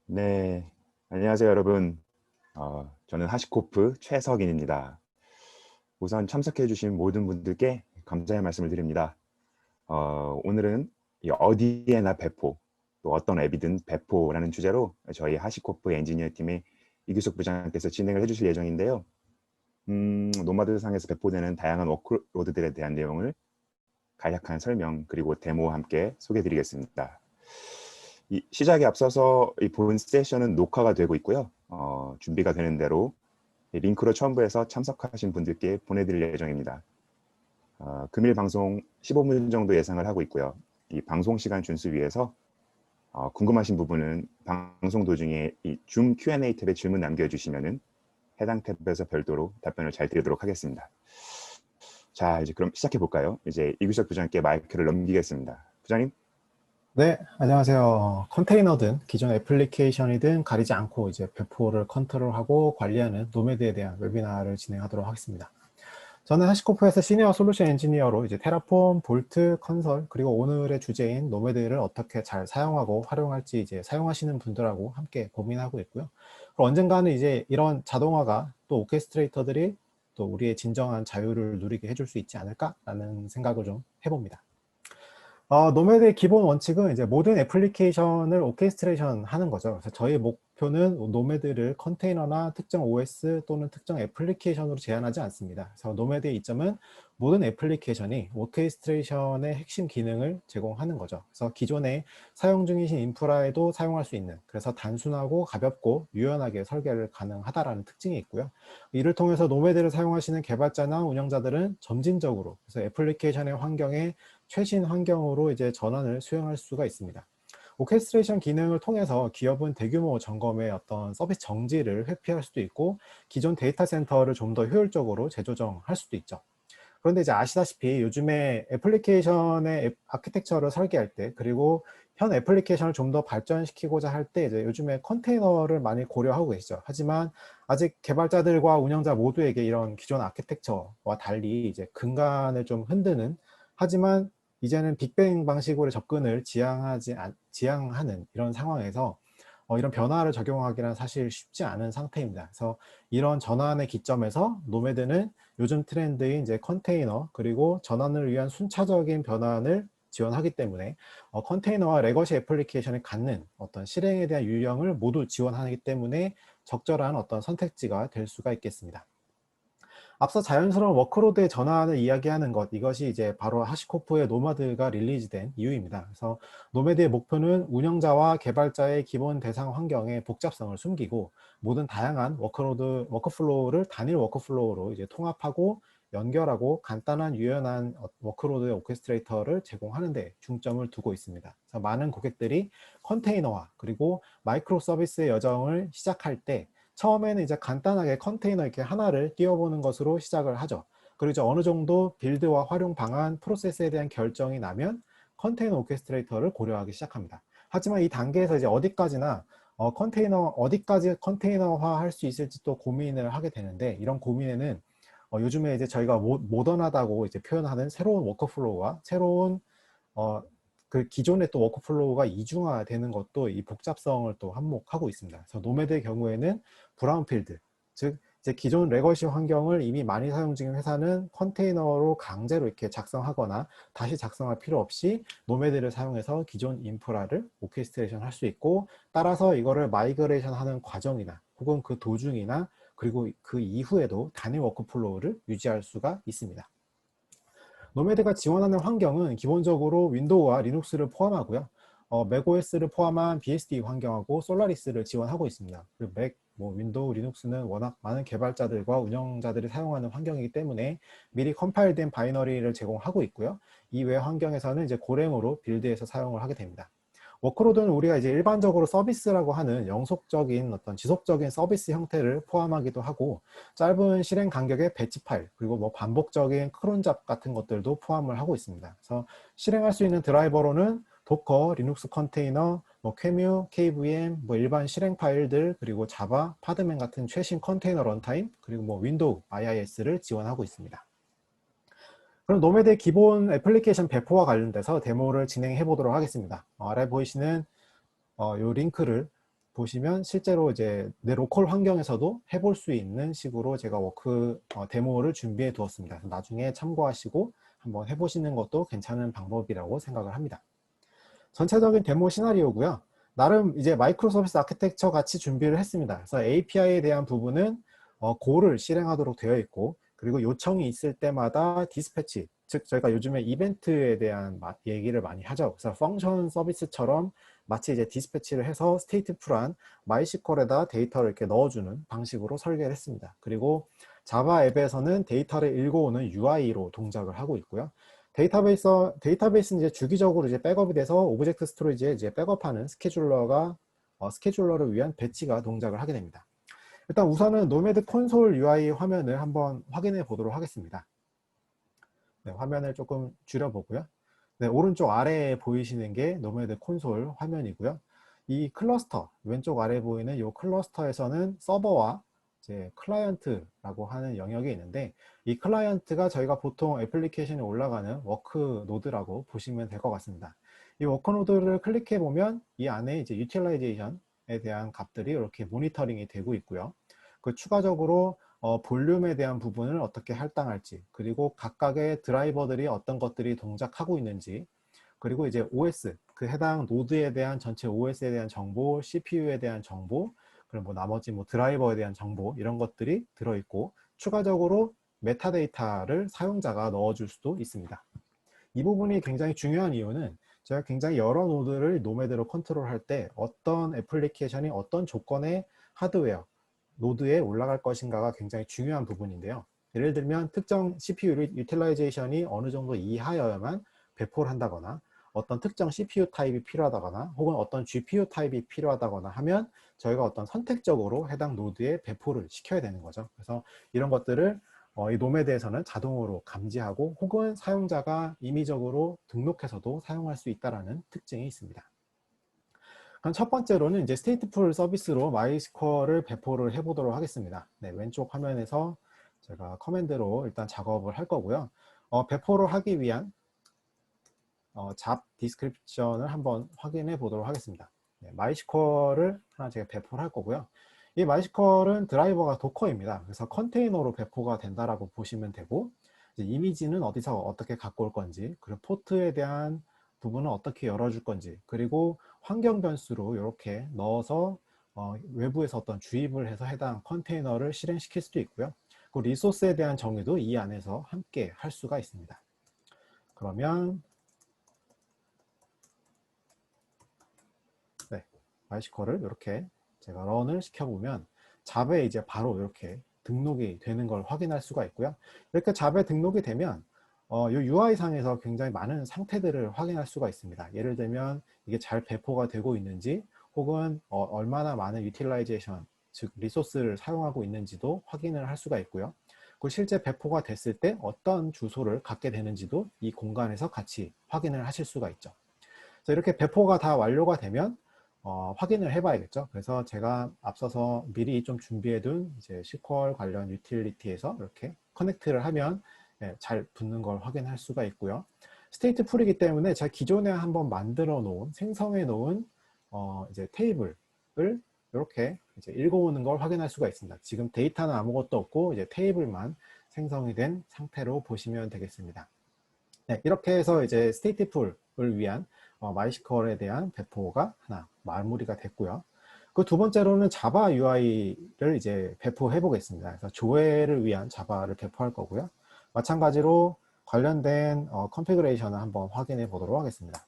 네, 안녕하세요, 여러분. 저는 하시코프 최석인입니다. 우선 참석해주신 모든 분들께 감사의 말씀을 드립니다. 오늘은 이 어디에나 배포, 또 어떤 앱이든 배포라는 주제로 저희 하시코프 엔지니어 팀의 이규석 부장께서 진행을 해주실 예정인데요. 노마드 상에서 배포되는 다양한 워크로드들에 대한 내용을 간략한 설명 그리고 데모와 함께 소개해드리겠습니다. 시작에 앞서서 이 본 세션은 녹화가 되고 있고요. 준비가 되는 대로 링크로 첨부해서 참석하신 분들께 보내드릴 예정입니다. 금일 방송 15분 정도 예상을 하고 있고요. 이 방송 시간 준수 위해서 궁금하신 부분은 방송 도중에 이 줌 Q&A 탭에 질문 남겨주시면 해당 탭에서 별도로 답변을 잘 드리도록 하겠습니다. 자, 이제 그럼 시작해 볼까요? 이제 이규석 부장님께 마이크를 넘기겠습니다. 부장님. 네, 안녕하세요. 컨테이너든 기존 애플리케이션이든 가리지 않고 이제 배포를 컨트롤하고 관리하는 노매드에 대한 웨비나를 진행하도록 하겠습니다. 저는 하시코프에서 시니어 솔루션 엔지니어로 이제 테라폼, 볼트, 컨설, 그리고 오늘의 주제인 노매드를 어떻게 잘 사용하고 활용할지 이제 사용하시는 분들하고 함께 고민하고 있고요. 그리고 언젠가는 이제 이런 자동화가 또 오케스트레이터들이 또 우리의 진정한 자유를 누리게 해줄 수 있지 않을까라는 생각을 좀 해봅니다. 노매드의 기본 원칙은 이제 모든 애플리케이션을 오케스트레이션 하는 거죠. 그래서 저희 목표는 노매드를 컨테이너나 특정 OS 또는 특정 애플리케이션으로 제한하지 않습니다. 그래서 노매드의 이점은 모든 애플리케이션이 오케스트레이션의 핵심 기능을 제공하는 거죠. 그래서 기존에 사용 중이신 인프라에도 사용할 수 있는, 그래서 단순하고 가볍고 유연하게 설계를 가능하다라는 특징이 있고요. 이를 통해서 노매드를 사용하시는 개발자나 운영자들은 점진적으로 그래서 애플리케이션의 환경에 최신 환경으로 이제 전환을 수행할 수가 있습니다. 오케스트레이션 기능을 통해서 기업은 대규모 점검의 어떤 서비스 정지를 회피할 수도 있고 기존 데이터 센터를 좀 더 효율적으로 재조정할 수도 있죠. 그런데 이제 아시다시피 요즘에 애플리케이션의 아키텍처를 설계할 때 그리고 현 애플리케이션을 좀 더 발전시키고자 할 때 이제 요즘에 컨테이너를 많이 고려하고 계시죠. 하지만 아직 개발자들과 운영자 모두에게 이런 기존 아키텍처와 달리 이제 근간을 좀 흔드는, 하지만 이제는 빅뱅 방식으로 접근을 지향하는 이런 상황에서 이런 변화를 적용하기는 사실 쉽지 않은 상태입니다. 그래서 이런 전환의 기점에서 노매드는 요즘 트렌드인 이제 컨테이너 그리고 전환을 위한 순차적인 변환을 지원하기 때문에 컨테이너와 레거시 애플리케이션이 갖는 어떤 실행에 대한 유형을 모두 지원하기 때문에 적절한 어떤 선택지가 될 수가 있겠습니다. 앞서 자연스러운 워크로드의 전환을 이야기하는 것, 이것이 이제 바로 하시코프의 노마드가 릴리즈된 이유입니다. 그래서 노매드의 목표는 운영자와 개발자의 기본 대상 환경의 복잡성을 숨기고 모든 다양한 워크플로우를 단일 워크플로우로 이제 통합하고 연결하고 간단한 유연한 워크로드의 오케스트레이터를 제공하는 데 중점을 두고 있습니다. 그래서 많은 고객들이 컨테이너화 그리고 마이크로 서비스의 여정을 시작할 때 처음에는 이제 간단하게 컨테이너 이렇게 하나를 띄워보는 것으로 시작을 하죠. 그리고 이제 어느 정도 빌드와 활용 방안, 프로세스에 대한 결정이 나면 컨테이너 오케스트레이터를 고려하기 시작합니다. 하지만 이 단계에서 이제 어디까지 컨테이너화 할 수 있을지 또 고민을 하게 되는데, 이런 고민에는 요즘에 이제 저희가 모던하다고 이제 표현하는 새로운 워크플로우와 새로운 그 기존의 또 워크플로우가 이중화되는 것도 이 복잡성을 또 한몫하고 있습니다. 그래서 노매드의 경우에는 브라운필드, 즉 이제 기존 레거시 환경을 이미 많이 사용 중인 회사는 컨테이너로 강제로 이렇게 작성하거나 다시 작성할 필요 없이 노매드를 사용해서 기존 인프라를 오케스트레이션 할 수 있고, 따라서 이거를 마이그레이션 하는 과정이나 혹은 그 도중이나 그리고 그 이후에도 단일 워크플로우를 유지할 수가 있습니다. 노매드가 지원하는 환경은 기본적으로 윈도우와 리눅스를 포함하고요. 맥OS를 포함한 BSD 환경하고 솔라리스를 지원하고 있습니다. 그리고 맥, 윈도우, 리눅스는 워낙 많은 개발자들과 운영자들이 사용하는 환경이기 때문에 미리 컴파일된 바이너리를 제공하고 있고요. 이외 환경에서는 이제 고랭으로 빌드해서 사용을 하게 됩니다. 워크로드는 우리가 이제 일반적으로 서비스라고 하는 영속적인 어떤 지속적인 서비스 형태를 포함하기도 하고, 짧은 실행 간격의 배치 파일, 그리고 반복적인 크론 잡 같은 것들도 포함을 하고 있습니다. 그래서 실행할 수 있는 드라이버로는 도커, 리눅스 컨테이너, 퀘뮤, KVM, 일반 실행 파일들, 그리고 자바, 파드맨 같은 최신 컨테이너 런타임, 그리고 윈도우, IIS를 지원하고 있습니다. 그럼 노매드의 기본 애플리케이션 배포와 관련돼서 데모를 진행해 보도록 하겠습니다. 아래 보이시는 이 링크를 보시면 실제로 이제 내 로컬 환경에서도 해볼 수 있는 식으로 제가 워크 데모를 준비해 두었습니다. 나중에 참고하시고 한번 해보시는 것도 괜찮은 방법이라고 생각을 합니다. 전체적인 데모 시나리오고요. 나름 이제 마이크로 서비스 아키텍처 같이 준비를 했습니다. 그래서 API에 대한 부분은 고를 실행하도록 되어 있고, 그리고 요청이 있을 때마다 디스패치, 즉 저희가 요즘에 이벤트에 대한 얘기를 많이 하죠. 그래서 펑션 서비스처럼 마치 이제 디스패치를 해서 스테이트풀한 마이스컬에다 데이터를 이렇게 넣어주는 방식으로 설계를 했습니다. 그리고 자바 앱에서는 데이터를 읽어오는 UI로 동작을 하고 있고요. 데이터베이스는 이제 주기적으로 이제 백업이 돼서 오브젝트 스토리지에 이제 백업하는 스케줄러를 위한 배치가 동작을 하게 됩니다. 일단 우선은 노매드 콘솔 UI 화면을 한번 확인해 보도록 하겠습니다. 네, 화면을 조금 줄여보고요. 네, 오른쪽 아래에 보이시는 게 노매드 콘솔 화면이고요. 이 클러스터, 왼쪽 아래에 보이는 이 클러스터에서는 서버와 이제 클라이언트라고 하는 영역이 있는데, 이 클라이언트가 저희가 보통 애플리케이션에 올라가는 워크 노드라고 보시면 될 것 같습니다. 이 워크 노드를 클릭해 보면 이 안에 이제 유틸라이제이션에 대한 값들이 이렇게 모니터링이 되고 있고요. 그 추가적으로 볼륨에 대한 부분을 어떻게 할당할지, 그리고 각각의 드라이버들이 어떤 것들이 동작하고 있는지, 그리고 이제 OS, 그 해당 노드에 대한 전체 OS에 대한 정보, CPU에 대한 정보, 그리고 뭐 나머지 뭐 드라이버에 대한 정보, 이런 것들이 들어있고, 추가적으로 메타데이터를 사용자가 넣어줄 수도 있습니다. 이 부분이 굉장히 중요한 이유는 제가 굉장히 여러 노드를 노매드로 컨트롤할 때 어떤 애플리케이션이 어떤 조건의 하드웨어, 노드에 올라갈 것인가가 굉장히 중요한 부분인데요. 예를 들면 특정 CPU 유틸라이제이션이 어느 정도 이하여야만 배포를 한다거나, 어떤 특정 CPU 타입이 필요하다거나, 혹은 어떤 GPU 타입이 필요하다거나 하면 저희가 어떤 선택적으로 해당 노드에 배포를 시켜야 되는 거죠. 그래서 이런 것들을 이 노매드에서는 자동으로 감지하고, 혹은 사용자가 임의적으로 등록해서도 사용할 수 있다는 특징이 있습니다. 그럼 첫 번째로는 이제 스테이트풀 서비스로 마이스컬을 배포를 해보도록 하겠습니다. 네, 왼쪽 화면에서 제가 커맨드로 일단 작업을 할 거고요. 배포를 하기 위한 잡 디스크립션을 한번 확인해 보도록 하겠습니다. 네, 마이스컬을 하나 제가 배포를 할 거고요. 이 마이스컬은 드라이버가 도커입니다. 그래서 컨테이너로 배포가 된다라고 보시면 되고, 이제 이미지는 어디서 어떻게 갖고 올 건지, 그리고 포트에 대한 부분은 어떻게 열어줄 건지, 그리고 환경 변수로 이렇게 넣어서 외부에서 어떤 주입을 해서 해당 컨테이너를 실행시킬 수도 있고요. 그 리소스에 대한 정의도 이 안에서 함께 할 수가 있습니다. 그러면 네, 마이스컬을 이렇게 제가 런을 시켜보면 잡에 이제 바로 이렇게 등록이 되는 걸 확인할 수가 있고요. 이렇게 잡에 등록이 되면 이 UI 상에서 굉장히 많은 상태들을 확인할 수가 있습니다. 예를 들면 이게 잘 배포가 되고 있는지, 혹은 얼마나 많은 유틸라이제이션, 즉 리소스를 사용하고 있는지도 확인을 할 수가 있고요. 그리고 실제 배포가 됐을 때 어떤 주소를 갖게 되는지도 이 공간에서 같이 확인을 하실 수가 있죠. 그래서 이렇게 배포가 다 완료가 되면 확인을 해봐야겠죠. 그래서 제가 앞서서 미리 좀 준비해둔 이제 SQL 관련 유틸리티에서 이렇게 커넥트를 하면 잘 붙는 걸 확인할 수가 있고요. 스테이트풀이기 때문에 제가 기존에 한번 만들어 놓은, 생성해 놓은 이제 테이블을 이렇게 이제 읽어오는 걸 확인할 수가 있습니다. 지금 데이터는 아무것도 없고 이제 테이블만 생성이 된 상태로 보시면 되겠습니다. 네, 이렇게 해서 이제 스테이트풀을 위한 마이스컬에 대한 배포가 하나 마무리가 됐고요. 그 두 번째로는 자바 UI를 이제 배포해 보겠습니다. 그래서 조회를 위한 자바를 배포할 거고요. 마찬가지로 관련된 컨피그레이션을 한번 확인해 보도록 하겠습니다.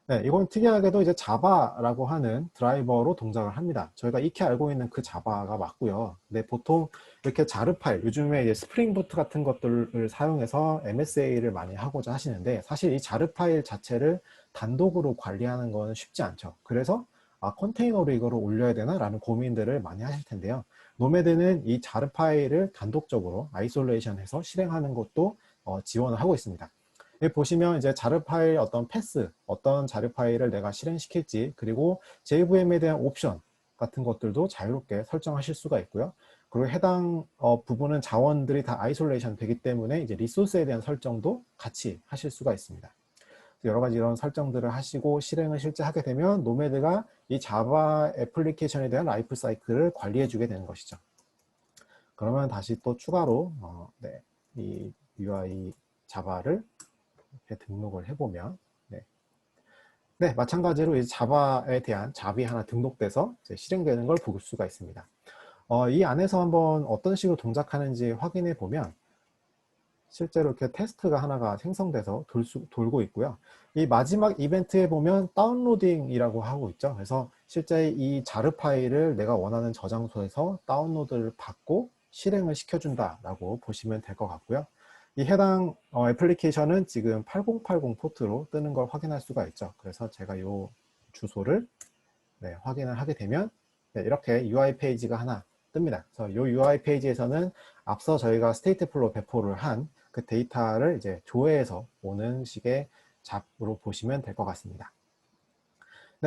네, 이건 특이하게도 이제 자바라고 하는 드라이버로 동작을 합니다. 저희가 익히 알고 있는 그 자바가 맞고요. 근데 보통 이렇게 자르 파일, 요즘에 이제 스프링 부트 같은 것들을 사용해서 MSA를 많이 하고자 하시는데, 사실 이 자르 파일 자체를 단독으로 관리하는 건 쉽지 않죠. 그래서 컨테이너로 이거를 올려야 되나? 라는 고민들을 많이 하실 텐데요. 노매드는 이 자르 파일을 단독적으로 아이솔레이션해서 실행하는 것도 지원을 하고 있습니다. 여기 보시면 이제 자르 파일 어떤 패스, 어떤 자르 파일을 내가 실행시킬지, 그리고 JVM에 대한 옵션 같은 것들도 자유롭게 설정하실 수가 있고요. 그리고 해당 부분은 자원들이 다 아이솔레이션 되기 때문에 이제 리소스에 대한 설정도 같이 하실 수가 있습니다. 여러 가지 이런 설정들을 하시고 실행을 실제 하게 되면 노매드가 이 자바 애플리케이션에 대한 라이프 사이클을 관리해 주게 되는 것이죠. 그러면 다시 또 추가로 이 UI 자바를 이렇게 등록을 해보면 마찬가지로 이 자바에 대한 잡이 하나 등록돼서 이제 실행되는 걸 볼 수가 있습니다. 이 안에서 한번 어떤 식으로 동작하는지 확인해 보면 실제로 이렇게 테스트가 하나가 생성돼서 돌고 있고요. 이 마지막 이벤트에 보면 다운로딩이라고 하고 있죠. 그래서 실제 이 자르 파일을 내가 원하는 저장소에서 다운로드를 받고 실행을 시켜준다라고 보시면 될 것 같고요. 이 해당 애플리케이션은 지금 8080 포트로 뜨는 걸 확인할 수가 있죠. 그래서 제가 이 주소를 확인을 하게 되면 이렇게 UI 페이지가 하나 뜹니다. 그래서 이 UI 페이지에서는 앞서 저희가 스테이트 플로 배포를 한 그 데이터를 이제 조회해서 오는 식의 잡으로 보시면 될 것 같습니다.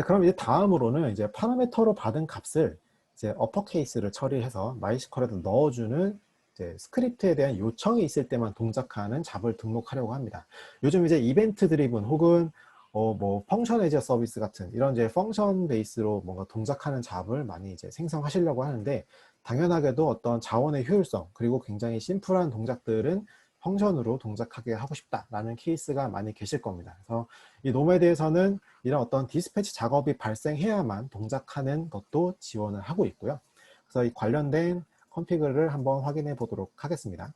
그럼 이제 다음으로는 이제 파라미터로 받은 값을 이제 어퍼케이스를 처리해서 마이스컬에도 넣어주는 이제 스크립트에 대한 요청이 있을 때만 동작하는 잡을 등록하려고 합니다. 요즘 이제 이벤트 드리븐 혹은 뭐 펑션 에이저 서비스 같은 이런 이제 펑션 베이스로 뭔가 동작하는 잡을 많이 이제 생성하시려고 하는데 당연하게도 어떤 자원의 효율성 그리고 굉장히 심플한 동작들은 펑션으로 동작하게 하고 싶다라는 케이스가 많이 계실 겁니다. 그래서 이 노매드에서는 이런 어떤 디스패치 작업이 발생해야만 동작하는 것도 지원을 하고 있고요. 그래서 이 관련된 컨피그를 한번 확인해 보도록 하겠습니다.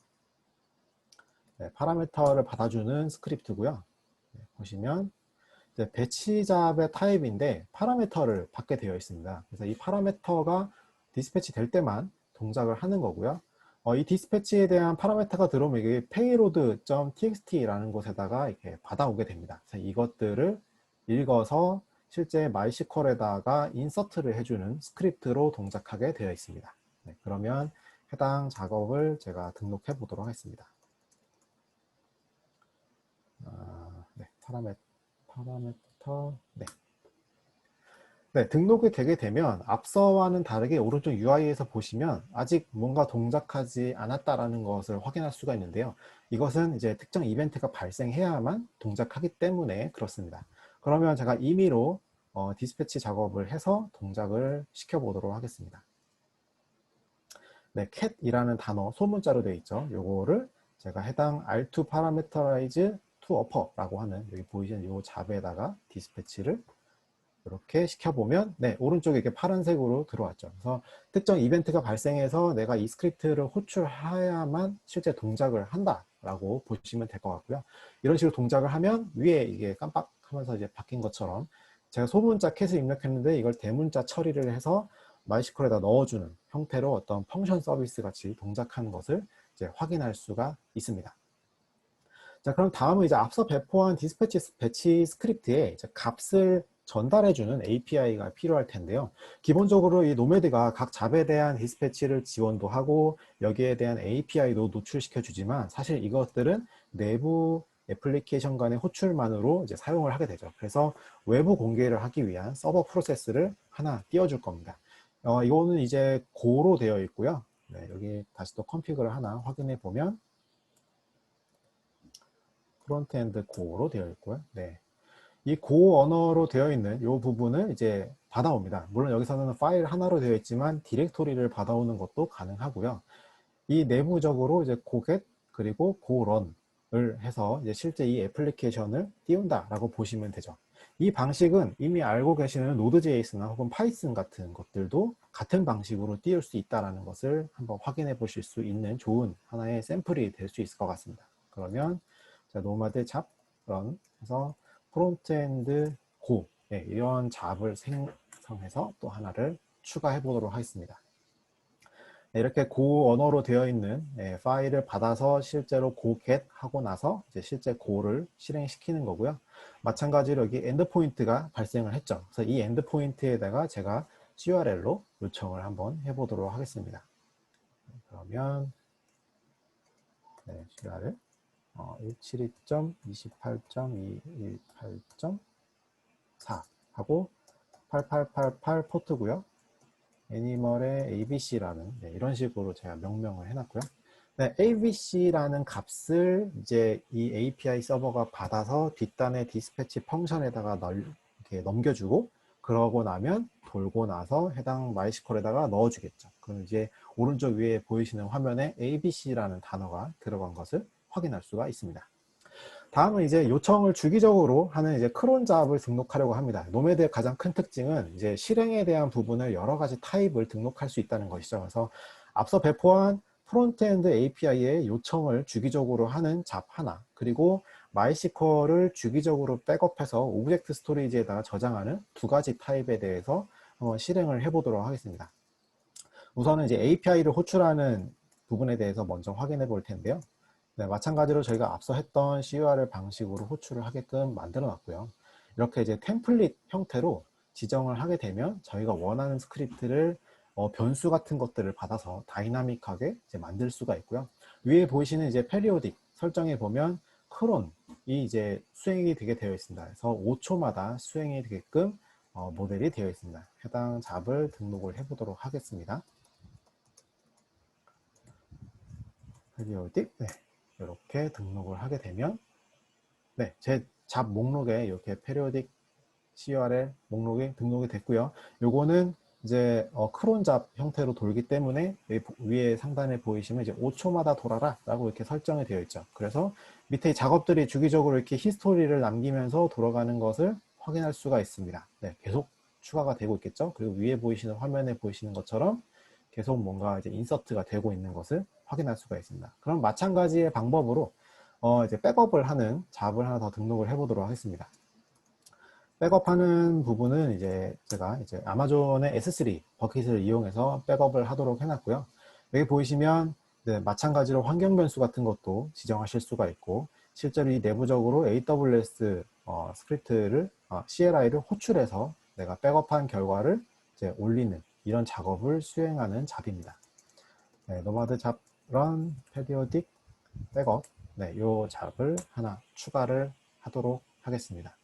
파라미터를 받아주는 스크립트고요. 보시면 이제 배치 잡의 타입인데 파라미터를 받게 되어 있습니다. 그래서 이 파라미터가 디스패치 될 때만 동작을 하는 거고요. 이 디스패치에 대한 파라미터가 들어오면 이게 payload.txt라는 곳에다가 이렇게 받아오게 됩니다. 그래서 이것들을 읽어서 실제 마이스컬에다가 인서트를 해주는 스크립트로 동작하게 되어 있습니다. 그러면 해당 작업을 제가 등록해 보도록 하겠습니다. 파라미터 등록이 되게 되면 앞서와는 다르게 오른쪽 UI에서 보시면 아직 뭔가 동작하지 않았다라는 것을 확인할 수가 있는데요. 이것은 이제 특정 이벤트가 발생해야만 동작하기 때문에 그렇습니다. 그러면 제가 임의로 디스패치 작업을 해서 동작을 시켜보도록 하겠습니다. cat이라는 단어 소문자로 되어 있죠. 요거를 제가 해당 R2 parameterize to upper라고 하는 여기 보이시는 요 잡에다가 디스패치를 이렇게 시켜보면 오른쪽에 이렇게 파란색으로 들어왔죠. 그래서 특정 이벤트가 발생해서 내가 이 스크립트를 호출해야만 실제 동작을 한다라고 보시면 될 것 같고요. 이런 식으로 동작을 하면 위에 이게 깜빡하면서 이제 바뀐 것처럼 제가 소문자 캣을 입력했는데 이걸 대문자 처리를 해서 마이스컬에다 넣어주는 형태로 어떤 펑션 서비스 같이 동작하는 것을 이제 확인할 수가 있습니다. 자, 그럼 다음은 이제 앞서 배포한 디스패치 배치 스크립트에 이제 값을 전달해주는 API가 필요할 텐데요. 기본적으로 이 노매드가 각 잡에 대한 디스패치를 지원도 하고 여기에 대한 API도 노출시켜 주지만 사실 이것들은 내부 애플리케이션 간의 호출만으로 이제 사용을 하게 되죠. 그래서 외부 공개를 하기 위한 서버 프로세스를 하나 띄워줄 겁니다. 이거는 이제 고로 되어 있고요. 여기 다시 또 컨피그를 하나 확인해 보면 프론트엔드 고로 되어 있고요. 이 고 언어로 되어 있는 이 부분을 이제 받아옵니다. 물론 여기서는 파일 하나로 되어 있지만 디렉토리를 받아오는 것도 가능하고요. 이 내부적으로 이제 고get 그리고 고런을 해서 이제 실제 이 애플리케이션을 띄운다라고 보시면 되죠. 이 방식은 이미 알고 계시는 Node.js나 혹은 파이썬 같은 것들도 같은 방식으로 띄울 수 있다는 것을 한번 확인해 보실 수 있는 좋은 하나의 샘플이 될 수 있을 것 같습니다. 그러면 노마드 잡 런 해서 프론트엔드 고 이런 잡을 생성해서 또 하나를 추가해 보도록 하겠습니다. 이렇게 고 언어로 되어 있는 파일을 받아서 실제로 고 get 하고 나서 이제 실제 고를 실행시키는 거고요. 마찬가지로 여기 엔드포인트가 발생을 했죠. 그래서 이 엔드포인트에다가 제가 CURL로 요청을 한번 해보도록 하겠습니다. 그러면 CURL 172.28.218.4 하고 8888 포트고요. 애니멀의 ABC라는 이런 식으로 제가 명명을 해놨고요. 네, ABC라는 값을 이제 이 API 서버가 받아서 뒷단의 디스패치 펑션에다가 이렇게 넘겨주고, 그러고 나면 돌고 나서 해당 MySQL에다가 넣어주겠죠. 그럼 이제 오른쪽 위에 보이시는 화면에 ABC라는 단어가 들어간 것을 확인할 수가 있습니다. 다음은 이제 요청을 주기적으로 하는 이제 크론 잡을 등록하려고 합니다. 노매드의 가장 큰 특징은 이제 실행에 대한 부분을 여러 가지 타입을 등록할 수 있다는 것이죠. 그래서 앞서 배포한 프론트엔드 API에 요청을 주기적으로 하는 잡 하나, 그리고 MySQL을 주기적으로 백업해서 오브젝트 스토리지에다가 저장하는 두 가지 타입에 대해서 한번 실행을 해보도록 하겠습니다. 우선은 이제 API를 호출하는 부분에 대해서 먼저 확인해 볼 텐데요. 네, 마찬가지로 저희가 앞서 했던 CURL 방식으로 호출을 하게끔 만들어 놨고요. 이렇게 이제 템플릿 형태로 지정을 하게 되면 저희가 원하는 스크립트를 변수 같은 것들을 받아서 다이나믹하게 이제 만들 수가 있고요. 위에 보이시는 이제 페리오딕 설정에 보면 크론이 이제 수행이 되게 되어 있습니다. 그래서 5초마다 수행이 되게끔 모델이 되어 있습니다. 해당 잡을 등록을 해보도록 하겠습니다. 페리오딕, 네, 이렇게 등록을 하게 되면, 네, 제 잡 목록에 이렇게 페리오딕 CURL 목록이 등록이 됐고요. 요거는 이제 크론 잡 형태로 돌기 때문에 위에 상단에 보이시면 이제 5초마다 돌아라 라고 이렇게 설정이 되어 있죠. 그래서 밑에 작업들이 주기적으로 이렇게 히스토리를 남기면서 돌아가는 것을 확인할 수가 있습니다. 네, 계속 추가가 되고 있겠죠. 그리고 위에 보이시는 화면에 보이시는 것처럼 계속 뭔가 이제 인서트가 되고 있는 것을 확인할 수가 있습니다. 그럼 마찬가지의 방법으로 이제 백업을 하는 잡을 하나 더 등록을 해보도록 하겠습니다. 백업하는 부분은 이제 제가 이제 아마존의 S3 버킷을 이용해서 백업을 하도록 해놨고요. 여기 보이시면 네, 마찬가지로 환경 변수 같은 것도 지정하실 수가 있고, 실제로 이 내부적으로 AWS 스크립트를 CLI를 호출해서 내가 백업한 결과를 이제 올리는 이런 작업을 수행하는 잡입니다. 네, 노마드 잡 run periodic 백업, 네, 요 잡을 하나 추가를 하도록 하겠습니다.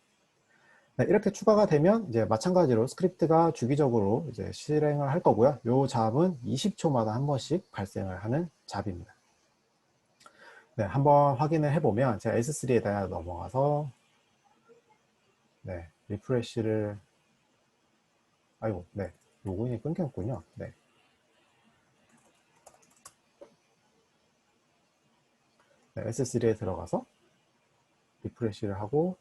네, 이렇게 추가가 되면 이제 마찬가지로 스크립트가 주기적으로 이제 실행을 할 거고요. 요 잡은 20초마다 한 번씩 발생을 하는 잡입니다. 네, 한번 확인을 해보면 제가 S3에다가 넘어가서 네, 리프레시를 아이고, 네, 로그인이 끊겼군요. 네. 네, S3에 들어가서 리프레시를 하고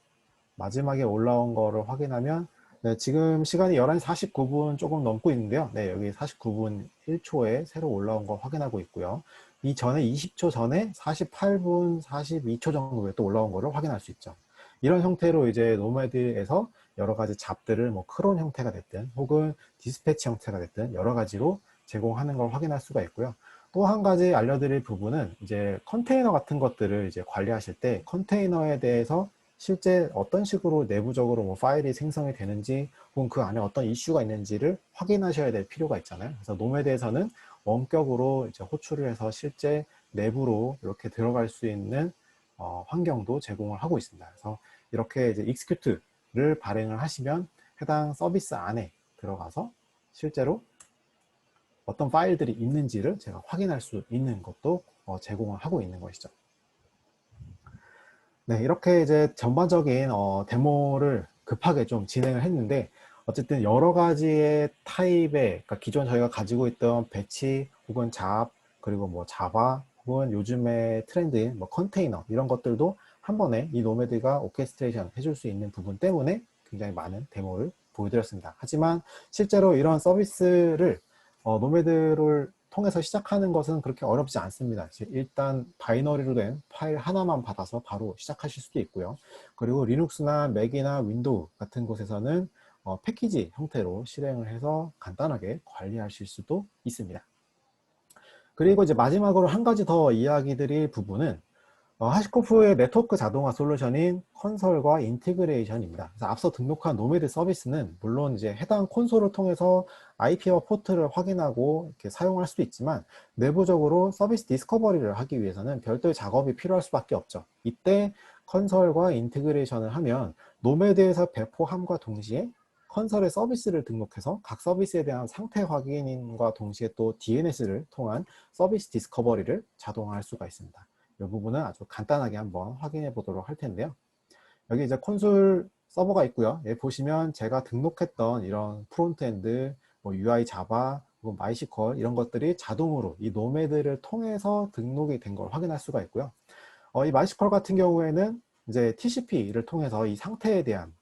마지막에 올라온 거를 확인하면 네, 지금 시간이 11시 49분 조금 넘고 있는데요. 네, 여기 49분 1초에 새로 올라온 거 확인하고 있고요. 이 전에 20초 전에 48분 42초 정도에 또 올라온 거를 확인할 수 있죠. 이런 형태로 이제 노매드에서 여러 가지 잡들을 뭐 크론 형태가 됐든 혹은 디스패치 형태가 됐든 여러 가지로 제공하는 걸 확인할 수가 있고요. 또 한 가지 알려드릴 부분은 이제 컨테이너 같은 것들을 이제 관리하실 때 컨테이너에 대해서 실제 어떤 식으로 내부적으로 뭐 파일이 생성이 되는지 혹은 그 안에 어떤 이슈가 있는지를 확인하셔야 될 필요가 있잖아요. 그래서 노매드에서는 원격으로 이제 호출을 해서 실제 내부로 이렇게 들어갈 수 있는 환경도 제공을 하고 있습니다. 그래서 이렇게 이제 execute를 발행을 하시면 해당 서비스 안에 들어가서 실제로 어떤 파일들이 있는지를 제가 확인할 수 있는 것도 제공을 하고 있는 것이죠. 네, 이렇게 이제 전반적인 데모를 급하게 좀 진행을 했는데, 어쨌든 여러 가지의 타입의, 그러니까 기존 저희가 가지고 있던 배치 혹은 잡, 그리고 뭐 자바 혹은 요즘의 트렌드인 뭐 컨테이너 이런 것들도 한 번에 이 노매드가 오케스트레이션 해줄 수 있는 부분 때문에 굉장히 많은 데모를 보여드렸습니다. 하지만 실제로 이런 서비스를 노매드를 통해서 시작하는 것은 그렇게 어렵지 않습니다. 일단 바이너리로 된 파일 하나만 받아서 바로 시작하실 수도 있고요. 그리고 리눅스나 맥이나 윈도우 같은 곳에서는 패키지 형태로 실행을 해서 간단하게 관리하실 수도 있습니다. 그리고 이제 마지막으로 한 가지 더 이야기 드릴 부분은 하시코프의 네트워크 자동화 솔루션인 컨솔과 인티그레이션입니다. 그래서 앞서 등록한 노매드 서비스는 물론 이제 해당 콘솔을 통해서 IP와 포트를 확인하고 이렇게 사용할 수도 있지만 내부적으로 서비스 디스커버리를 하기 위해서는 별도의 작업이 필요할 수밖에 없죠. 이때 컨솔과 인티그레이션을 하면 노매드에서 배포함과 동시에 컨설의 서비스를 등록해서 각 서비스에 대한 상태 확인과 동시에 또 DNS를 통한 서비스 디스커버리를 자동화할 수가 있습니다. 이 부분은 아주 간단하게 한번 확인해 보도록 할 텐데요. 여기 이제 콘솔 서버가 있고요. 여기 보시면 제가 등록했던 이런 프론트엔드, 뭐 UI 자바, 마이시퀄 이런 것들이 자동으로 이 노매드를 통해서 등록이 된 걸 확인할 수가 있고요. 이 마이시퀄 같은 경우에는 이제 TCP를 통해서 이 상태에 대한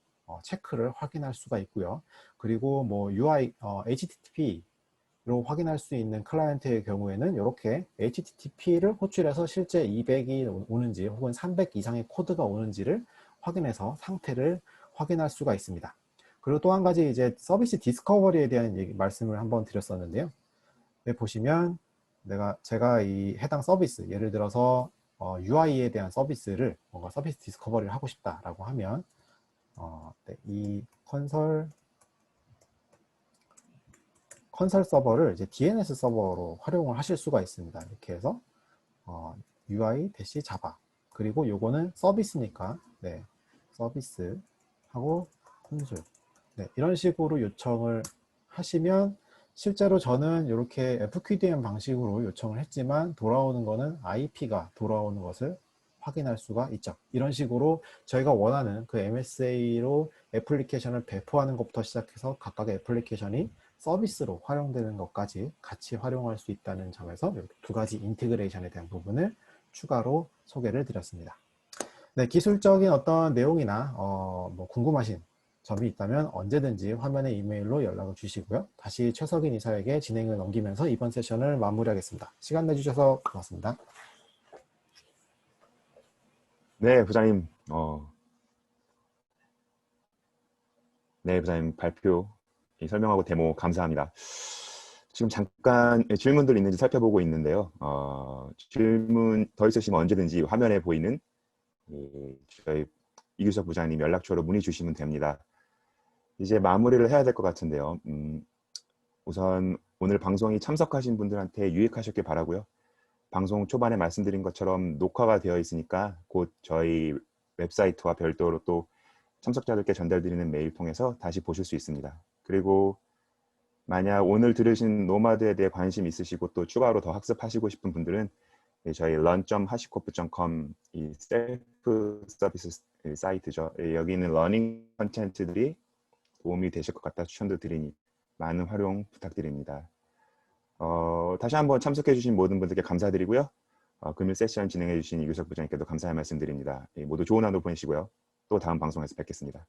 체크를 확인할 수가 있고요. 그리고 뭐 UI, HTTP로 확인할 수 있는 클라이언트의 경우에는 이렇게 HTTP를 호출해서 실제 200이 오는지 혹은 300 이상의 코드가 오는지를 확인해서 상태를 확인할 수가 있습니다. 그리고 또 한 가지 이제 서비스 디스커버리에 대한 말씀을 한번 드렸었는데요. 여기 보시면 제가 이 해당 서비스, 예를 들어서 UI에 대한 서비스를 뭔가 서비스 디스커버리를 하고 싶다라고 하면 이 컨설 서버를 이제 DNS 서버로 활용을 하실 수가 있습니다. 이렇게 해서 UI-java 그리고 요거는 서비스니까 서비스 하고 콘솔 이런 식으로 요청을 하시면 실제로 저는 이렇게 FQDM 방식으로 요청을 했지만 돌아오는 거는 IP가 돌아오는 것을 확인할 수가 있죠. 이런 식으로 저희가 원하는 그 MSA로 애플리케이션을 배포하는 것부터 시작해서 각각의 애플리케이션이 서비스로 활용되는 것까지 같이 활용할 수 있다는 점에서 이렇게 두 가지 인티그레이션에 대한 부분을 추가로 소개를 드렸습니다. 기술적인 어떤 내용이나 뭐 궁금하신 점이 있다면 언제든지 화면에 이메일로 연락을 주시고요. 다시 최석인 이사에게 진행을 넘기면서 이번 세션을 마무리하겠습니다. 시간 내주셔서 고맙습니다. 네, 부장님. 네, 부장님 발표 설명하고 데모 감사합니다. 지금 잠깐 질문들 있는지 살펴보고 있는데요. 질문 더 있으시면 언제든지 화면에 보이는 저희 이규석 부장님 연락처로 문의 주시면 됩니다. 이제 마무리를 해야 될 것 같은데요. 우선 오늘 방송이 참석하신 분들한테 유익하셨길 바라고요. 방송 초반에 말씀드린 것처럼 녹화가 되어 있으니까 곧 저희 웹사이트와 별도로 또 참석자들께 전달드리는 메일 통해서 다시 보실 수 있습니다. 그리고 만약 오늘 들으신 노마드에 대해 관심 있으시고 또 추가로 더 학습하시고 싶은 분들은 저희 learn.hashicorp.com 이 셀프 서비스 사이트죠. 여기 있는 러닝 컨텐츠들이 도움이 되실 것 같다 추천도 드리니 많은 활용 부탁드립니다. 다시 한번 참석해 주신 모든 분들께 감사드리고요. 금일 세션 진행해 주신 이규석 부장님께도 감사의 말씀 드립니다. 모두 좋은 하루 보내시고요. 또 다음 방송에서 뵙겠습니다.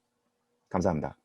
감사합니다.